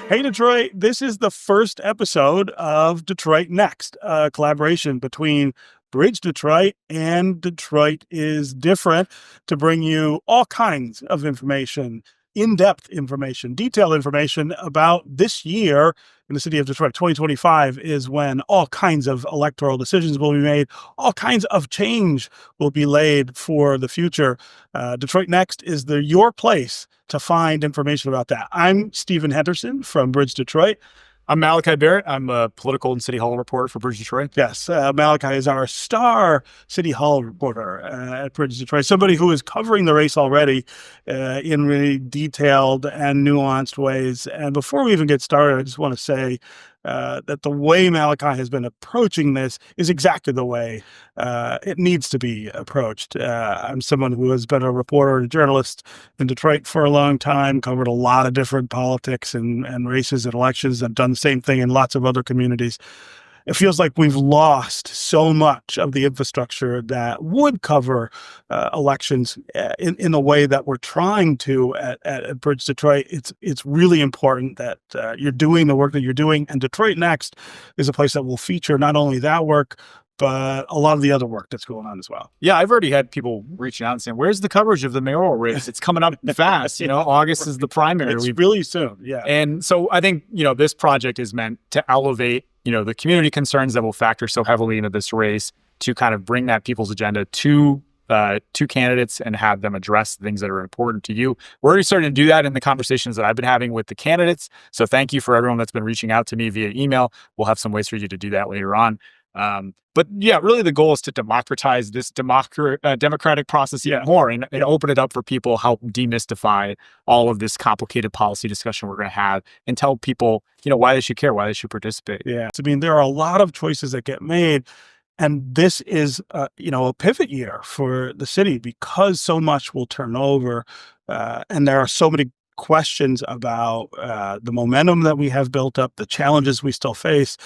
Hey, Detroit, this is the first episode of Detroit Next, a collaboration between Bridge Detroit and Detroit is Different to bring you all kinds of information, in-depth information, detailed information about this year in the city of Detroit. 2025 is when all kinds of electoral decisions will be made, all kinds of change will be laid for the future. Detroit Next is your place to find information about that. I'm Stephen Henderson from Bridge Detroit. I'm Malachi Barrett. I'm a political and city hall reporter for Bridge Detroit. Yes, Malachi is our star city hall reporter at Bridge Detroit, somebody who is covering the race already in really detailed and nuanced ways. And before we even get started, I just want to say that the way Malachi has been approaching this is exactly the way it needs to be approached. I'm someone who has been a reporter and a journalist in Detroit for a long time, covered a lot of different politics and races and elections. I've done the same thing in lots of other communities. It feels like we've lost so much of the infrastructure that would cover elections in the way that we're trying to at Bridge Detroit. It's really important that you're doing the work that you're doing, and Detroit Next is a place that will feature not only that work, but a lot of the other work that's going on as well. Yeah, I've already had people reaching out and saying, where's the coverage of the mayoral race? It's coming up fast. August is the primary. It's really soon, yeah. And so I think, this project is meant to elevate, the community concerns that will factor so heavily into this race, to kind of bring that people's agenda to candidates and have them address the things that are important to you. We're already starting to do that in the conversations that I've been having with the candidates. So thank you for everyone that's been reaching out to me via email. We'll have some ways for you to do that later on. But yeah, really the goal is to democratize this democratic process even more and open it up for people, help demystify all of this complicated policy discussion we're going to have, and tell people, why they should care, why they should participate. Yeah. I mean, there are a lot of choices that get made. And this is, a pivot year for the city because so much will turn over. And there are so many questions about the momentum that we have built up, the challenges we still face,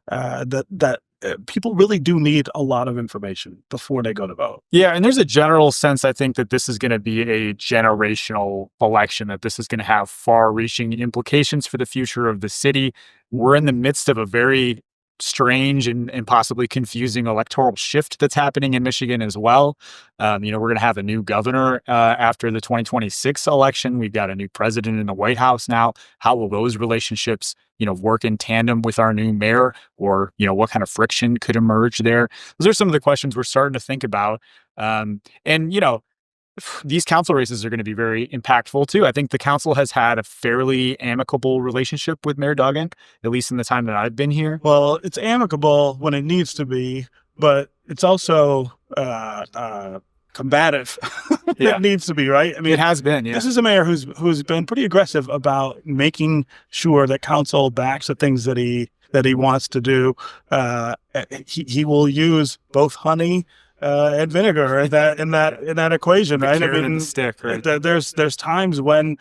that people really do need a lot of information before they go to vote. Yeah, and there's a general sense, I think, that this is going to be a generational election, that this is going to have far-reaching implications for the future of the city. We're in the midst of a very strange and possibly confusing electoral shift that's happening in Michigan as well. We're going to have a new governor after the 2026 election. We've got a new president in the White House now. How will those relationships, work in tandem with our new mayor, or, what kind of friction could emerge there? Those are some of the questions we're starting to think about. These council races are going to be very impactful too. I think the council has had a fairly amicable relationship with Mayor Duggan, at least in the time that I've been here. Well, it's amicable when it needs to be, but it's also combative. It needs to be, right? I mean, it has been. Yeah. This is a mayor who's been pretty aggressive about making sure that council backs the things that he wants to do. He will use both honey and vinegar in that equation, right? I mean, stick, right? There's times when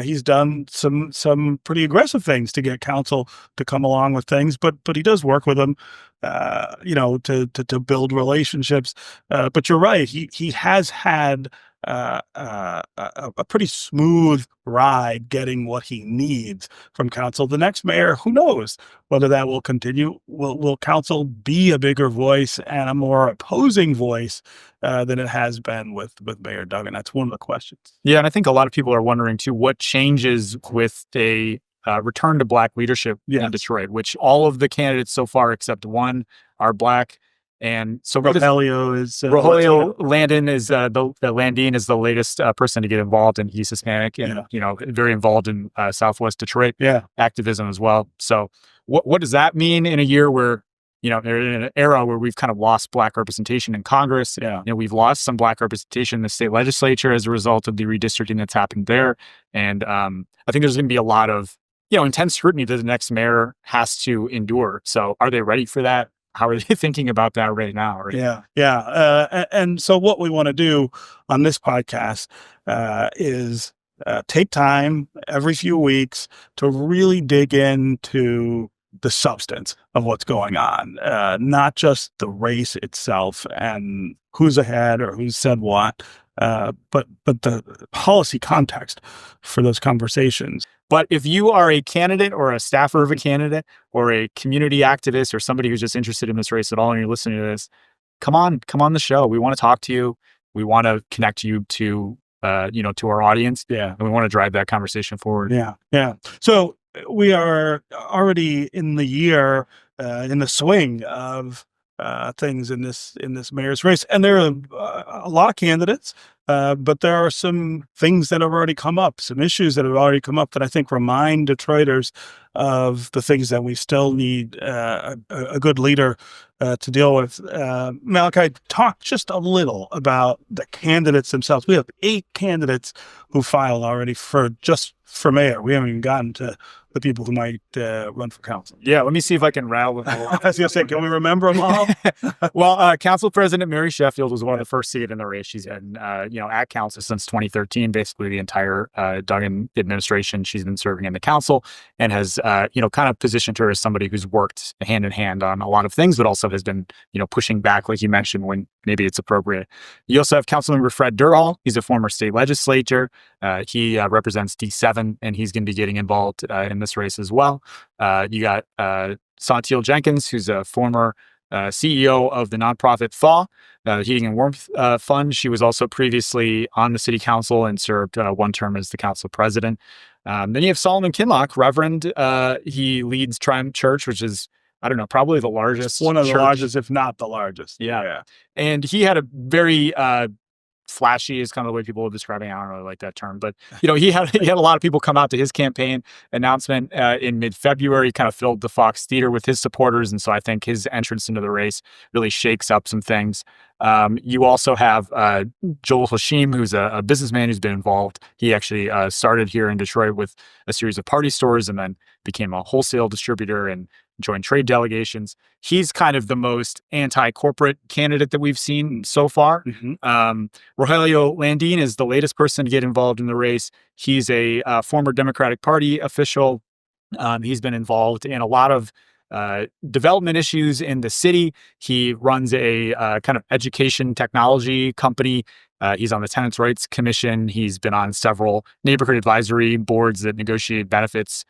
he's done some pretty aggressive things to get council to come along with things, but he does work with them, to build relationships. But you're right, he has had a pretty smooth ride getting what he needs from council. The next mayor, who knows whether that will continue? Will council be a bigger voice and a more opposing voice than it has been with Mayor Duggan? That's one of the questions. Yeah, and I think a lot of people are wondering too, what changes with a return to Black leadership in Detroit, which all of the candidates so far except one are Black. And so Rogelio Landon is Landine is the latest person to get involved, and he's Hispanic and very involved in Southwest Detroit activism as well. So what does that mean in a year where in an era where we've kind of lost Black representation in Congress? We've lost some Black representation in the state legislature as a result of the redistricting that's happened there, and I think there's going to be a lot of intense scrutiny that the next mayor has to endure. So are they ready for that? How are they thinking about that right now? Right? And so what we want to do on this podcast is take time every few weeks to really dig into the substance of what's going on, not just the race itself and who's ahead or who's said what, but the policy context for those conversations. But if you are a candidate or a staffer of a candidate or a community activist or somebody who's just interested in this race at all and you're listening to this, come on the show. We want to talk to you. We want to connect you to to our audience. Yeah. And we want to drive that conversation forward. Yeah. Yeah. So we are already in the year, in the swing of things in this mayor's race, and there are a lot of candidates, but there are some things that have already come up, some issues that have already come up that I think remind Detroiters of the things that we still need a good leader to deal with. Malachi, talk just a little about the candidates themselves. We have 8 candidates who filed already for mayor. We haven't even gotten to the people who might run for council. Yeah, let me see if I can rattle them all. I was going to say, can we remember them all? Well, Council President Mary Sheffield was one of the first seated in the race. She's been, at council since 2013, basically the entire Duggan administration. She's been serving in the council and has, kind of positioned her as somebody who's worked hand in hand on a lot of things, but also has been, pushing back, like you mentioned, when maybe it's appropriate. You also have Councilmember Fred Durhall. He's a former state legislator. He represents D7, and he's going to be getting involved in this race as well. You got Santil Jenkins, who's a former CEO of the nonprofit Thaw, Heating and Warmth Fund. She was also previously on the city council and served one term as the council president. Then you have Solomon Kinlock, Reverend. He leads Triumph Church, which is, I don't know, probably the largest. One of the church. largest, if not the largest. Yeah. And he had a very flashy is kind of the way people are describing. I don't really like that term, but he had a lot of people come out to his campaign announcement in mid-February, kind of filled the Fox Theater with his supporters, and so I think his entrance into the race really shakes up some things. You also have Joel Hashim, who's a businessman who's been involved. He actually started here in Detroit with a series of party stores and then became a wholesale distributor and joined trade delegations. He's kind of the most anti-corporate candidate that we've seen so far. Mm-hmm. Rogelio Landine is the latest person to get involved in the race. He's a former Democratic Party official. He's been involved in a lot of development issues in the city. He runs a kind of education technology company. He's on the Tenants' Rights Commission. He's been on several neighborhood advisory boards that negotiate benefits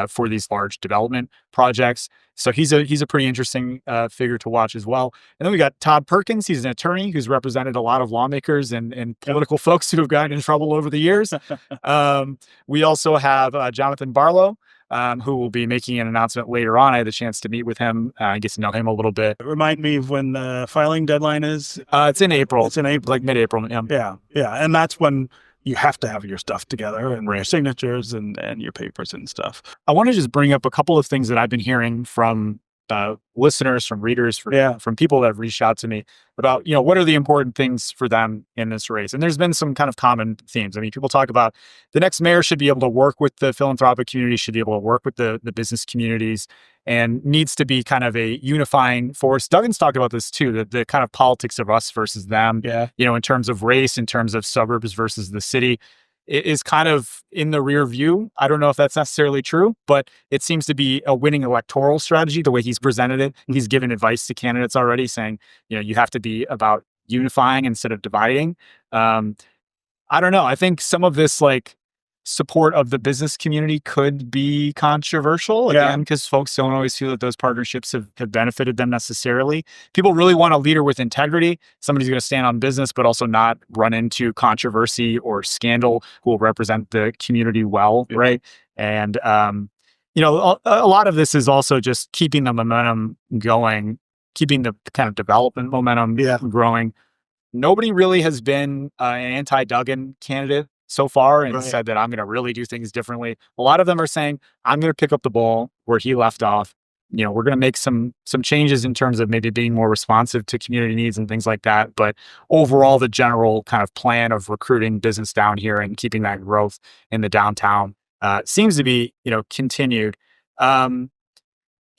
for these large development projects. So he's a pretty interesting figure to watch as well. And then we got Todd Perkins. He's an attorney who's represented a lot of lawmakers and political folks who have gotten in trouble over the years. We also have Jonathan Barlow, who will be making an announcement later on. I had the chance to meet with him and get to know him a little bit. Remind me of when the filing deadline is? It's in April. It's in April. Like mid-April. Yeah. And that's when you have to have your stuff together and your signatures and your papers and stuff. I want to just bring up a couple of things that I've been hearing from listeners, from readers, from people that have reached out to me about, what are the important things for them in this race. And there's been some kind of common themes. I mean, people talk about the next mayor should be able to work with the philanthropic community, should be able to work with the business communities, and needs to be kind of a unifying force. Duggan's talked about this too, the kind of politics of us versus them, in terms of race, in terms of suburbs versus the city. It is kind of in the rear view. I don't know if that's necessarily true, but it seems to be a winning electoral strategy, the way he's presented it. He's given advice to candidates already saying, you have to be about unifying instead of dividing. I don't know. I think some of this support of the business community could be controversial, again, because folks don't always feel that those partnerships have benefited them necessarily. People really want a leader with integrity, somebody who's going to stand on business, but also not run into controversy or scandal, who will represent the community well, right? And, a lot of this is also just keeping the momentum going, keeping the kind of development momentum growing. Nobody really has been an anti-Duggan candidate so far and said that I'm going to really do things differently. A lot of them are saying, I'm going to pick up the ball where he left off. We're going to make some changes in terms of maybe being more responsive to community needs and things like that. But overall, the general kind of plan of recruiting business down here and keeping that growth in the downtown seems to be, continued. I'm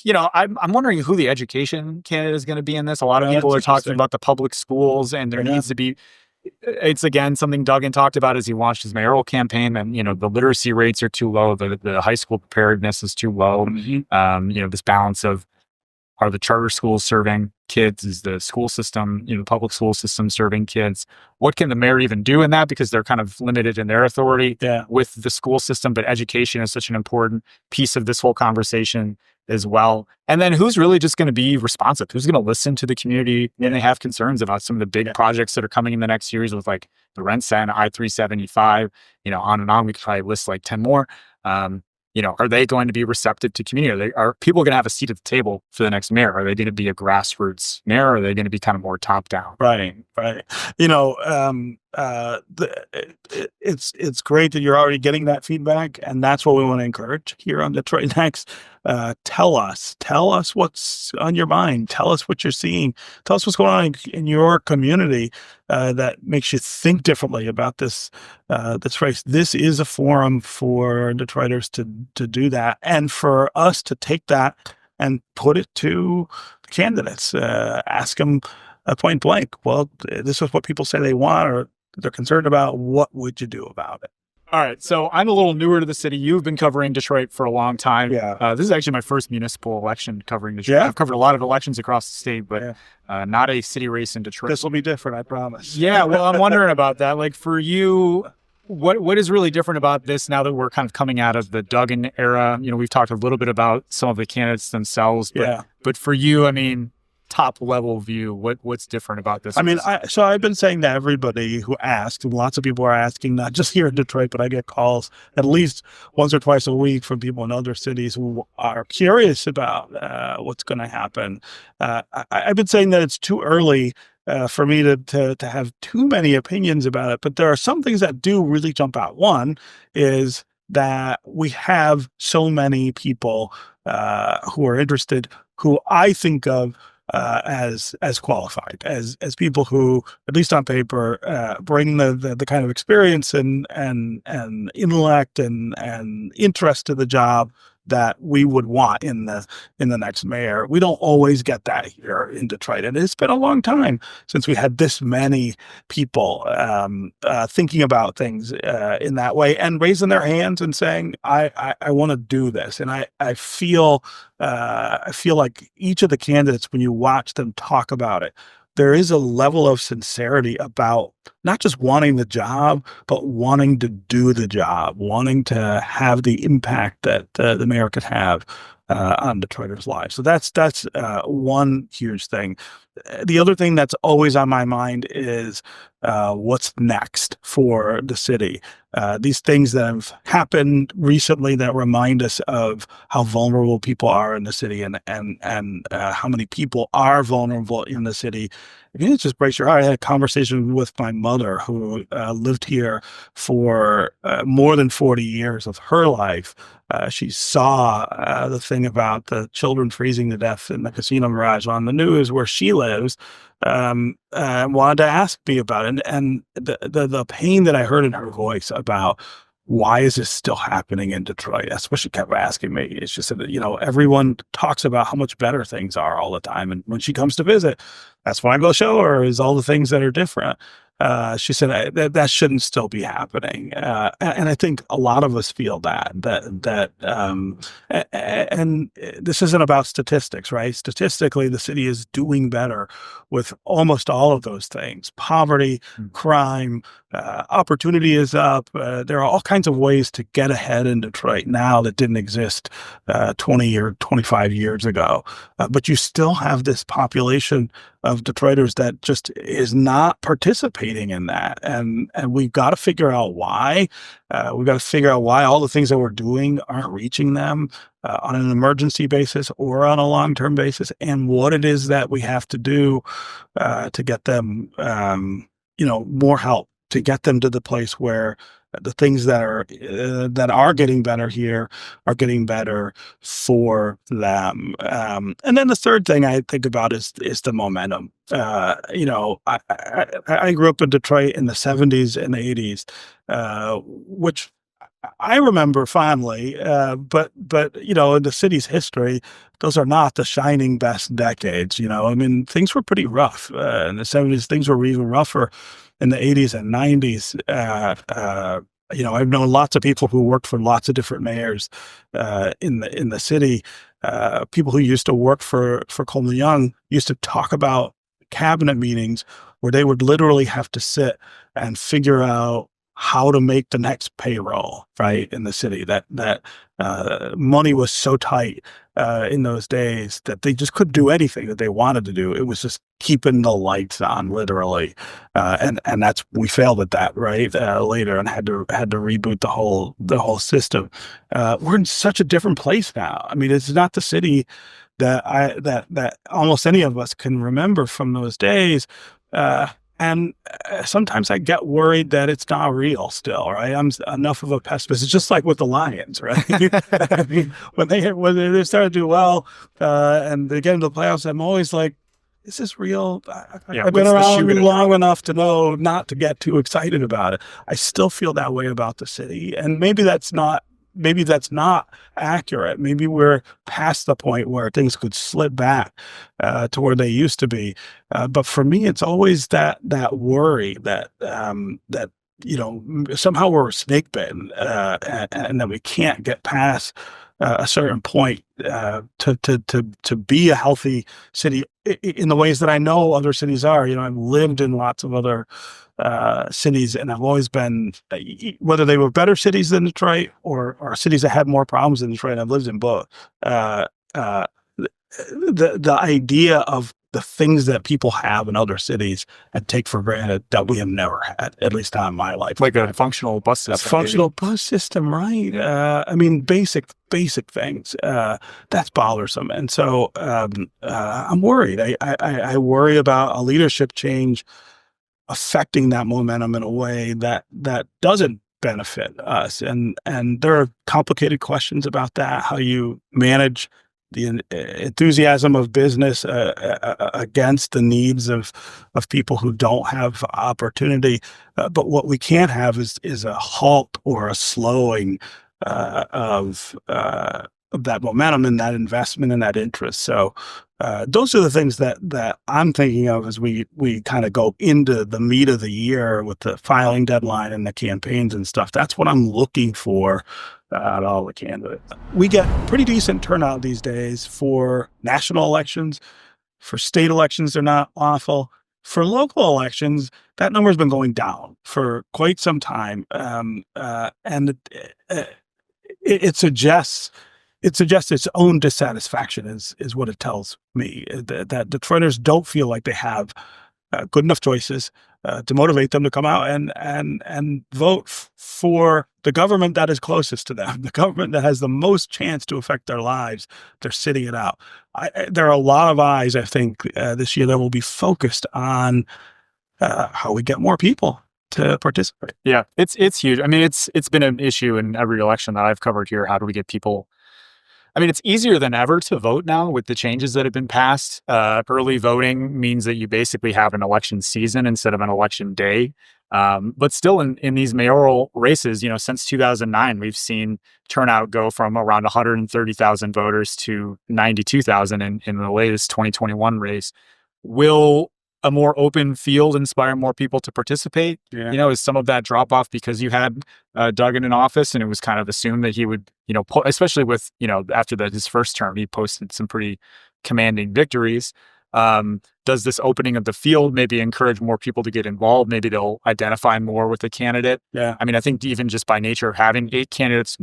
wondering who the education candidate is going to be in this. A lot of people are talking about the public schools, and there needs to be. It's, again, something Duggan talked about as he launched his mayoral campaign. And, the literacy rates are too low. The high school preparedness is too low. Mm-hmm. This balance of Are the charter schools serving kids? Is the school system, the public school system serving kids? What can the mayor even do in that? Because they're kind of limited in their authority with the school system, but education is such an important piece of this whole conversation as well. And then who's really just going to be responsive? Who's going to listen to the community when they have concerns about some of the big projects that are coming in the next years with like the rent center, I-375, on and on. We could probably list like 10 more. Are they going to be receptive to community? Are people going to have a seat at the table for the next mayor? Are they going to be a grassroots mayor? Or are they going to be kind of more top down? Right. It's great that you're already getting that feedback, and that's what we want to encourage here on Detroit Next. Tell us what's on your mind. Tell us what you're seeing. Tell us what's going on in your community that makes you think differently about this race. This is a forum for Detroiters to do that, and for us to take that and put it to candidates. Ask them point blank, well, this is what people say they want or they're concerned about. What would you do about it? All right. So I'm a little newer to the city. You've been covering Detroit for a long time. Yeah. This is actually my first municipal election covering Detroit. Yeah. I've covered a lot of elections across the state, but not a city race in Detroit. This will be different, I promise. Yeah. Well, I'm wondering about that. Like for you, what is really different about this now that we're kind of coming out of the Duggan era? We've talked a little bit about some of the candidates themselves, but for you, top level view, what's different about this? So I've been saying to everybody who asked, and lots of people are asking, not just here in Detroit, but I get calls at least once or twice a week from people in other cities who are curious about what's going to happen. I've been saying that it's too early for me to have too many opinions about it, but there are some things that do really jump out. One is that we have so many people who are interested, who I think of as qualified, as people who, at least on paper, bring the kind of experience and intellect and interest to the job that we would want in the next mayor. We don't always get that here in Detroit, and it's been a long time since we had this many people thinking about things in that way and raising their hands and saying, "I want to do this." And I feel like each of the candidates, when you watch them talk about it, there is a level of sincerity about not just wanting the job, but wanting to do the job, wanting to have the impact that the mayor could have on Detroiters' lives. So that's one huge thing. The other thing that's always on my mind is what's next for the city. These things that have happened recently that remind us of how vulnerable people are in the city and how many people are vulnerable in the city. If you just breaks your heart. I had a conversation with my mother who lived here for more than 40 years of her life. She saw the thing about the children freezing to death in the casino garage on the news where she lives, wanted to ask me about it. And the pain that I heard in her voice about why is this still happening in Detroit? That's what she kept asking me. It's just that, everyone talks about how much better things are all the time. And when she comes to visit, that's when I go show her is all the things that are different. She said that shouldn't still be happening, and I think a lot of us feel that. And this isn't about statistics, right? Statistically, the city is doing better with almost all of those things: poverty, crime, opportunity is up. There are all kinds of ways to get ahead in Detroit now that didn't exist 20 or 25 years ago. But you still have this population of Detroiters that just is not participating in that. And we've got to figure out why. We've got to figure out why all the things that we're doing aren't reaching them on an emergency basis or on a long-term basis, and what it is that we have to do to get them, more help, to get them to the place where the things that are getting better here are getting better for them. And then the third thing I think about is the momentum. I grew up in Detroit in the 70s and 80s, which I remember fondly, but in the city's history, those are not the shining best decades. Things were pretty rough in the 70s. Things were even rougher in the 80s and 90s. I've known lots of people who worked for lots of different mayors in the city. People who used to work for Coleman Young used to talk about cabinet meetings where they would literally have to sit and figure out how to make the next payroll, right, in the city. That money was so tight in those days that they just couldn't do anything that they wanted to do. It was just keeping the lights on, literally, and that's we failed at that, right, later, and had to reboot the whole system. We're in such a different place now. I mean, it's not the city that almost any of us can remember from those days. And sometimes I get worried that it's not real still, right? I'm enough of a pessimist. It's just like with the Lions, right? I mean, when they start to do well and they get into the playoffs, I'm always like, is this real? I've been around long enough to know not to get too excited about it. I still feel that way about the city. And maybe that's not accurate. Maybe we're past the point where things could slip back to where they used to be. But for me, it's always that worry that somehow we're snake bitten and that we can't get past a certain point to be a healthy city in the ways that I know other cities are. I've lived in lots of other cities, and I've always been, whether they were better cities than Detroit or cities that had more problems than Detroit. I've lived in both. The idea of the things that people have in other cities and take for granted that we have never had, at least not in my life. Like a functional bus system. A functional bus system, right? I mean, basic things. That's bothersome. And so I'm worried. I worry about a leadership change affecting that momentum in a way that doesn't benefit us. And there are complicated questions about that, how you manage the enthusiasm of business against the needs of people who don't have opportunity. But what we can't have is a halt or a slowing of that momentum and that investment and that interest. So those are the things that I'm thinking of as we kind of go into the meat of the year with the filing deadline and the campaigns and stuff. That's what I'm looking for out of all the candidates. We get pretty decent turnout these days for national elections. For state elections, they're not awful. For local elections, that number's been going down for quite some time, and it suggests its own dissatisfaction is what it tells me, that Detroiters don't feel like they have good enough choices to motivate them to come out and vote for the government that is closest to them, the government that has the most chance to affect their lives. They're sitting it out. There are a lot of eyes, I think, this year that will be focused on how we get more people to participate. Yeah, it's huge. I mean, it's been an issue in every election that I've covered here. How do we get people? I mean, it's easier than ever to vote now with the changes that have been passed. Early voting means that you basically have an election season instead of an election day. But still in these mayoral races, since 2009, we've seen turnout go from around 130,000 voters to 92,000 in the latest 2021 race. Will a more open field inspire more people to participate? Yeah. Is some of that drop off because you had Duggan in office and it was kind of assumed that he would, especially with, after his first term, he posted some pretty commanding victories. Does this opening of the field maybe encourage more people to get involved? Maybe they'll identify more with the candidate. Yeah. I mean, I think even just by nature of having 8 candidates,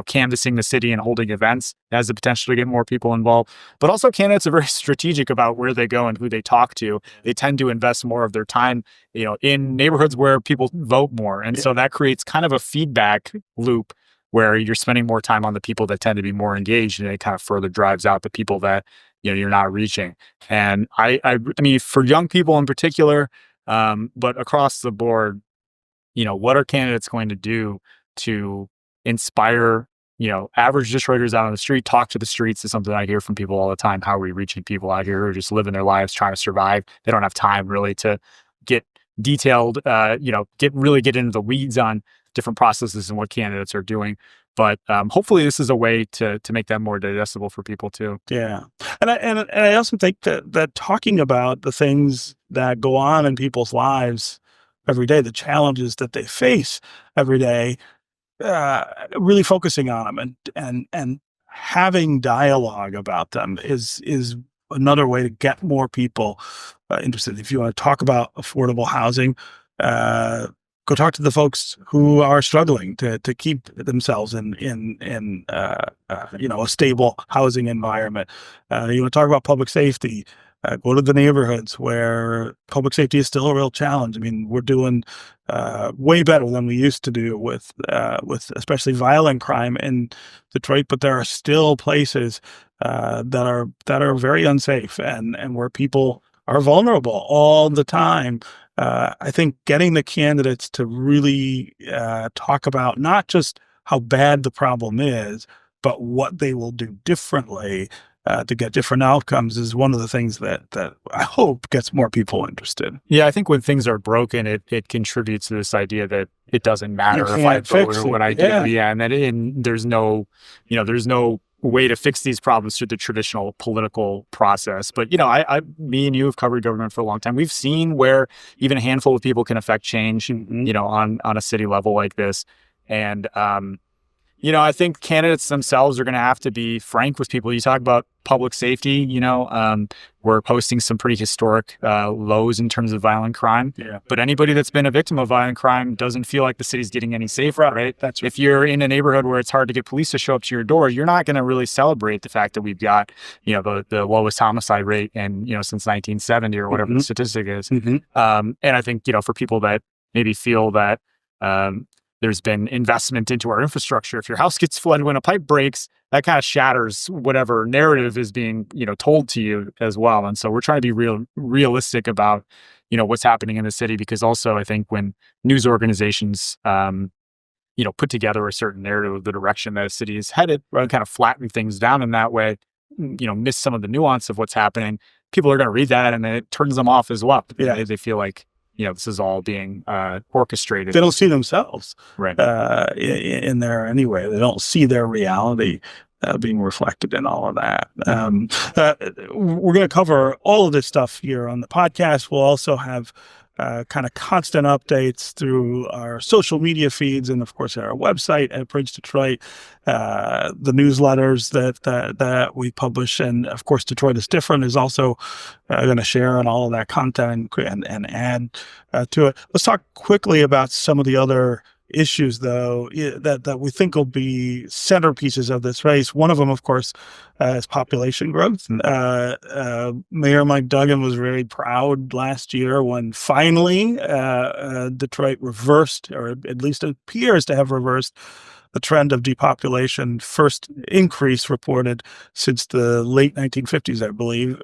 canvassing the city and holding events has the potential to get more people involved. But also candidates are very strategic about where they go and who they talk to. They tend to invest more of their time, in neighborhoods where people vote more. And so that creates kind of a feedback loop where you're spending more time on the people that tend to be more engaged, and it kind of further drives out the people that you're not reaching. And I mean, for young people in particular, but across the board, what are candidates going to do to inspire, average Detroiters out on the street? Talk to the streets is something I hear from people all the time. How are we reaching people out here who are just living their lives, trying to survive? They don't have time really to get detailed, get into the weeds on different processes and what candidates are doing. But hopefully this is a way to make that more digestible for people too. Yeah. And I also think that talking about the things that go on in people's lives every day, the challenges that they face every day, really focusing on them and having dialogue about them is another way to get more people interested. If you want to talk about affordable housing, go talk to the folks who are struggling to keep themselves in a stable housing environment. You want to talk about public safety. Go to the neighborhoods where public safety is still a real challenge. I mean, we're doing way better than we used to do with especially violent crime in Detroit, but there are still places that are very unsafe and where people are vulnerable all the time. I think getting the candidates to really talk about not just how bad the problem is, but what they will do differently to get different outcomes is one of the things that I hope gets more people interested. Yeah, I think when things are broken, it contributes to this idea that it doesn't matter if I vote or what I do. Yeah, and there's no way to fix these problems through the traditional political process. But me and you have covered government for a long time. We've seen where even a handful of people can affect change, on a city level like this, and I think candidates themselves are going to have to be frank with people. You talk about public safety, we're posting some pretty historic lows in terms of violent crime. Yeah. But anybody that's been a victim of violent crime doesn't feel like the city's getting any safer, right? That's right. If you're in a neighborhood where it's hard to get police to show up to your door, you're not going to really celebrate the fact that we've got, the lowest homicide rate since 1970 or whatever the statistic is. And I think, for people that maybe feel that, there's been investment into our infrastructure. If your house gets flooded when a pipe breaks, that kind of shatters whatever narrative is being, told to you as well. And so we're trying to be realistic about, what's happening in the city, because also I think when news organizations, put together a certain narrative of the direction that a city is headed, right, kind of flatten things down in that way, miss some of the nuance of what's happening, people are going to read that and then it turns them off as well. Yeah. They feel like, this is all being orchestrated. They don't see themselves right in there anyway. They don't see their reality being reflected in all of that. We're going to cover all of this stuff here on the podcast. We'll also have kind of constant updates through our social media feeds and, of course, our website at Bridge Detroit, the newsletters that we publish. And, of course, Detroit is Different is also going to share on all of that content and add to it. Let's talk quickly about some of the other issues, though, that we think will be centerpieces of this race. One of them, of course, is population growth. Mayor Mike Duggan was very proud last year when finally Detroit reversed, or at least appears to have reversed, the trend of depopulation, first increase reported since the late 1950s, I believe.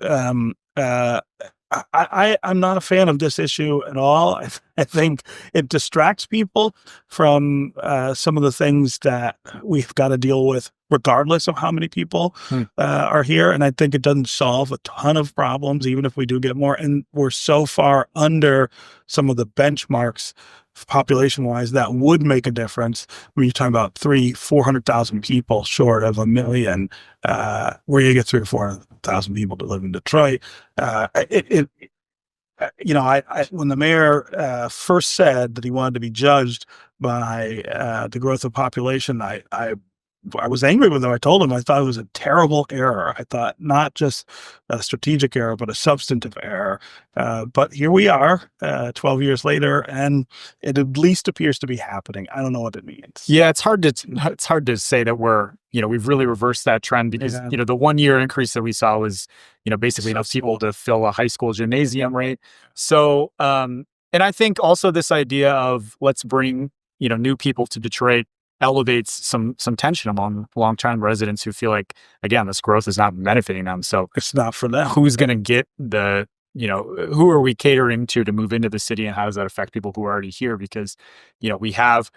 I'm not a fan of this issue at all. I think it distracts people from some of the things that we've got to deal with, regardless of how many people are here. And I think it doesn't solve a ton of problems, even if we do get more. And we're so far under some of the benchmarks population-wise that would make a difference. When you're talking about 400,000 people short of 1 million, where you get 300,000 or 400,000 people to live in Detroit, when the mayor first said that he wanted to be judged by the growth of population, I was angry with him. I told him I thought it was a terrible error. I thought not just a strategic error, but a substantive error. But here we are 12 years later, and it at least appears to be happening. I don't know what it means. Yeah, it's hard to say that we've really reversed that trend, because, the 1 year increase that we saw was, basically enough people to fill a high school gymnasium, right? So, and I think also this idea of let's bring, new people to Detroit elevates some tension among long-term residents who feel like, again, this growth is not benefiting them. So it's not for them. Who's going to get who are we catering to move into the city, and how does that affect people who are already here? Because, we have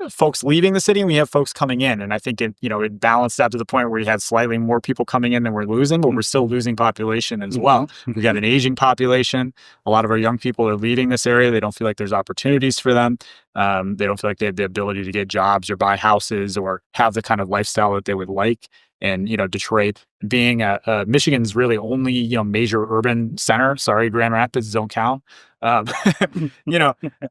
folks leaving the city and we have folks coming in. And I think it balanced out to the point where we had slightly more people coming in than we're losing, but we're still losing population as well. We got an aging population. A lot of our young people are leaving this area. They don't feel like there's opportunities for them. They don't feel like they have the ability to get jobs or buy houses or have the kind of lifestyle that they would like. And, Detroit being Michigan's really only, major urban center. Sorry, Grand Rapids don't count. Um,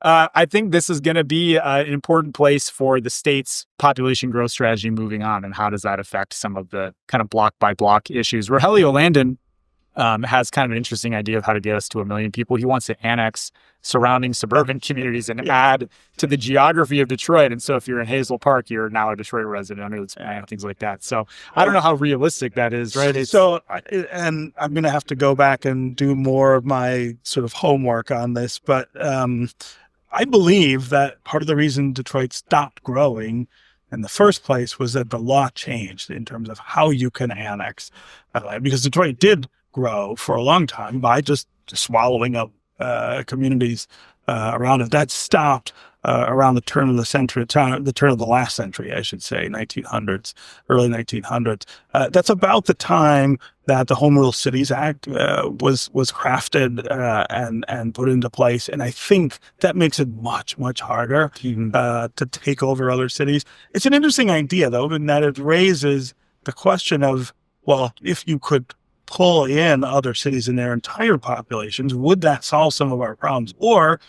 I think this is going to be an important place for the state's population growth strategy moving on. And how does that affect some of the kind of block by block issues? Rogelio Landon has kind of an interesting idea of how to get us to 1 million people. He wants to annex surrounding suburban communities and add to the geography of Detroit. And so if you're in Hazel Park, you're now a Detroit resident under this plan, things like that. So I don't know how realistic that is, right? And I'm going to have to go back and do more of my sort of homework on this, but I believe that part of the reason Detroit stopped growing in the first place was that the law changed in terms of how you can annex, because Detroit did grow for a long time by just swallowing up communities around it. That stopped around the turn of the century, the turn of the last century, I should say, 1900s, early 1900s. That's about the time that the Home Rule Cities Act was crafted and put into place. And I think that makes it much, much harder to take over other cities. It's an interesting idea, though, in that it raises the question of, well, if you could pull in other cities in their entire populations, would that solve some of our problems? Or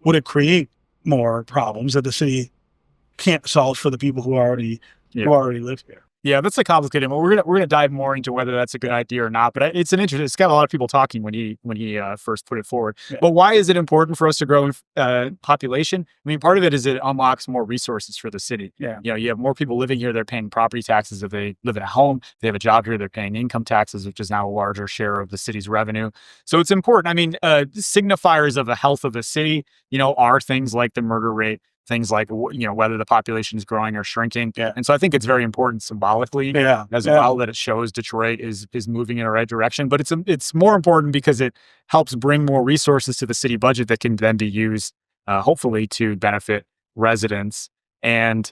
would it create more problems that the city can't solve for the people who already live here? Yeah, that's a complicated one. We're gonna dive more into whether that's a good idea or not. But it's it's got a lot of people talking when he first put it forward. Yeah. But why is it important for us to grow in population? I mean, part of it is it unlocks more resources for the city. Yeah, you have more people living here. They're paying property taxes if they live in a home. If they have a job here, they're paying income taxes, which is now a larger share of the city's revenue. So it's important. I mean, signifiers of the health of the city, are things like the murder rate. Things like, whether the population is growing or shrinking. Yeah. And so I think it's very important symbolically as well that it shows Detroit is moving in the right direction. But it's more important because it helps bring more resources to the city budget that can then be used, hopefully, to benefit residents. And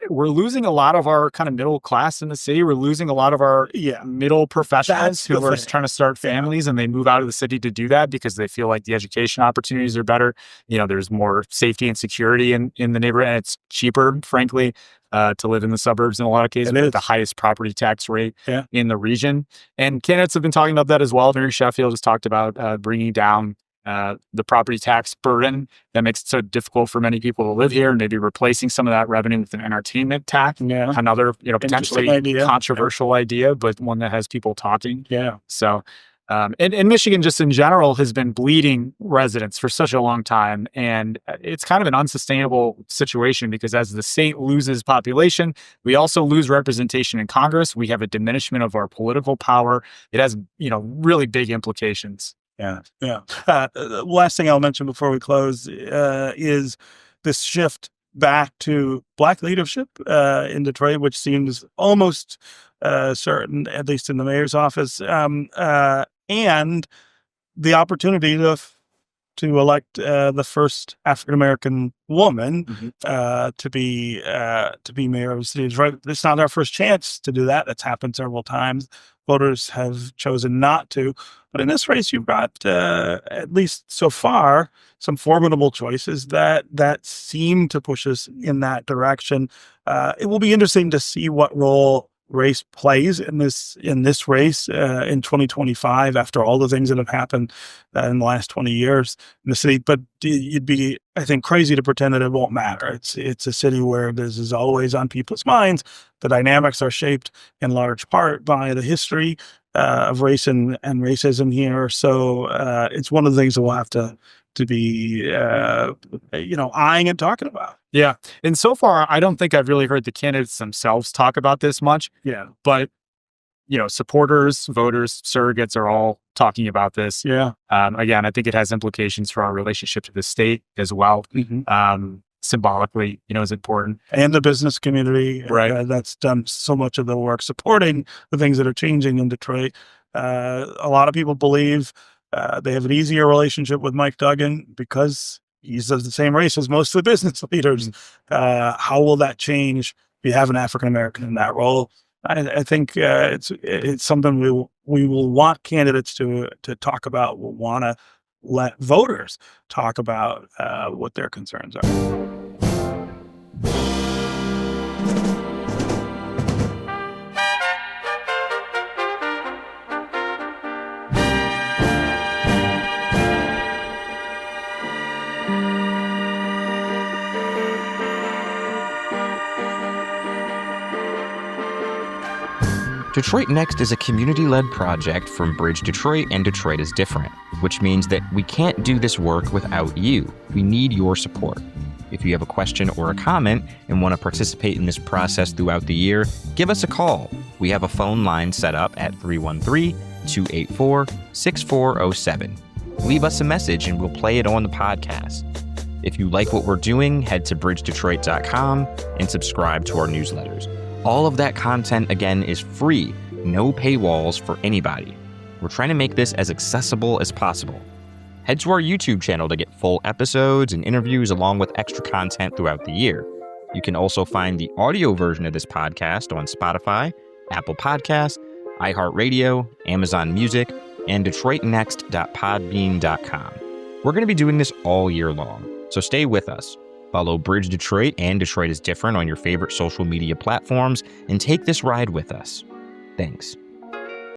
we're losing a lot of our kind of middle class in the city. We're losing a lot of our middle professionals who are trying to start families, and they move out of the city to do that because they feel like the education opportunities are better. There's more safety and security in the neighborhood, and it's cheaper, frankly, to live in the suburbs in a lot of cases with the highest property tax rate in the region. And candidates have been talking about that as well. Mary Sheffield has talked about bringing down the property tax burden that makes it so difficult for many people to live here, and maybe replacing some of that revenue with an entertainment tax. Yeah. Another, potentially controversial idea, but one that has people talking. Yeah. So, and Michigan just in general has been bleeding residents for such a long time. And it's kind of an unsustainable situation because as the state loses population, we also lose representation in Congress. We have a diminishment of our political power. It has, really big implications. Yeah. Last thing I'll mention before we close is this shift back to Black leadership in Detroit, which seems almost certain, at least in the mayor's office, and the opportunity to elect the first African American woman to be mayor of the city of Detroit. It's not our first chance to do that. That's happened several times. Voters have chosen not to. But in this race, you've got, at least so far, some formidable choices that seem to push us in that direction. It will be interesting to see what role race plays in this race in 2025 after all the things that have happened in the last 20 years in the city. But you'd be, I think, crazy to pretend that it won't matter. It's a city where this is always on people's minds. The dynamics are shaped in large part by the history of race and racism here. So it's one of the things that we'll have to be eyeing and talking about. Yeah. And so far, I don't think I've really heard the candidates themselves talk about this much. Yeah. But, supporters, voters, surrogates are all talking about this. Yeah. Again, I think it has implications for our relationship to the state as well. Symbolically, is important. And the business community, right? That's done so much of the work supporting the things that are changing in Detroit. A lot of people believe they have an easier relationship with Mike Duggan because he's of the same race as most of the business leaders. How will that change if you have an African American in that role? I think it's something we will want candidates to talk about. We'll want to let voters talk about what their concerns are. Detroit Next is a community-led project from Bridge Detroit and Detroit is Different, which means that we can't do this work without you. We need your support. If you have a question or a comment and want to participate in this process throughout the year, give us a call. We have a phone line set up at 313-284-6407. Leave us a message and we'll play it on the podcast. If you like what we're doing, head to bridgedetroit.com and subscribe to our newsletters. All of that content, again, is free, no paywalls for anybody. We're trying to make this as accessible as possible. Head to our YouTube channel to get full episodes and interviews along with extra content throughout the year. You can also find the audio version of this podcast on Spotify, Apple Podcasts, iHeartRadio, Amazon Music, and DetroitNext.podbean.com. We're going to be doing this all year long, so stay with us. Follow Bridge Detroit and Detroit is Different on your favorite social media platforms and take this ride with us. Thanks.